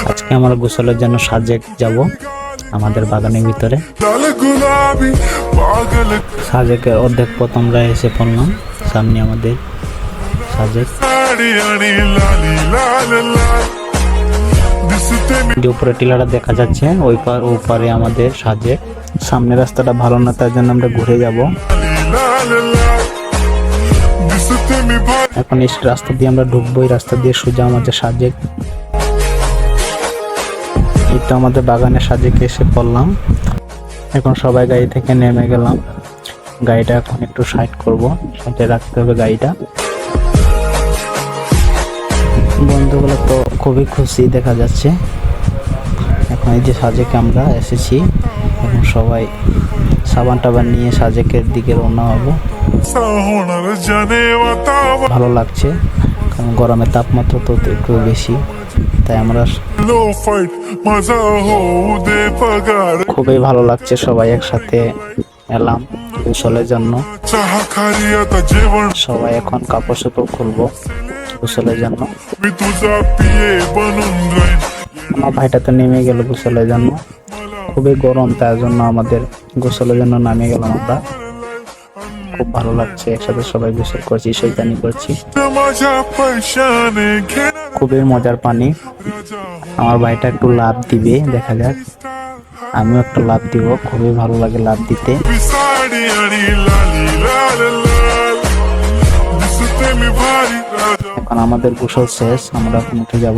আজকে আমরা গোসলের জন্য সাজেক যাব আমাদের বাগানের ভিতরে। সাজেকের অর্ধেক পথ আমরা এসে পড়লাম। সামনে আমাদের সাজেক, যে উপরে টিলাটা দেখা যাচ্ছে ওই পারে আমাদের সাজেক। সামনে রাস্তাটা ভালো না, তার জন্য আমরা ঘুরে যাব। এখন এই রাস্তা দিয়ে আমরা ঢুকবো, এই রাস্তা দিয়ে সোজা আমাদের সাজেক। এই তো আমাদের বাগানের সাজেকে এসে পড়লাম। এখন সবাই গাড়ি থেকে নেমে গেলাম। গাড়িটা এখন একটু সাইড করব, সাইডে রাখতে হবে গাড়িটা। বন্ধুগুলো তো খুবই খুশি দেখা যাচ্ছে। এখন এই যে সাজেকে আমরা এসেছি, এখন সবাই সাবান টাবান নিয়ে সাজেকের দিকে রওনা হবো। ভালো লাগছে কারণ গরমের তাপমাত্রা তো একটু বেশি, তাই আমরা খুবই ভালো লাগছে। সবাই একসাথে এলাম গোসলের জন্য। সবাই এখন কাপড় চোপড় খুলবো গোসলের জন্য। আমার ভাইটা তো নেমে গেল গোসলের জন্য, খুবই গরম, তার জন্য আমাদের গোসলের জন্য নামে গেলাম আমরা। খুব ভালো লাগছে, একসাথে সবাই গোসল করছি, শয়তানি করছি। খুবই মজার পানি। আমার ভাইটা একটু লাভ দিবে, দেখা যাক। আমিও একটু লাভ দিব, খুবই ভালো লাগে লাভ দিতে। এখন আমাদের গোসল শেষ, আমরা এখন উঠে যাব।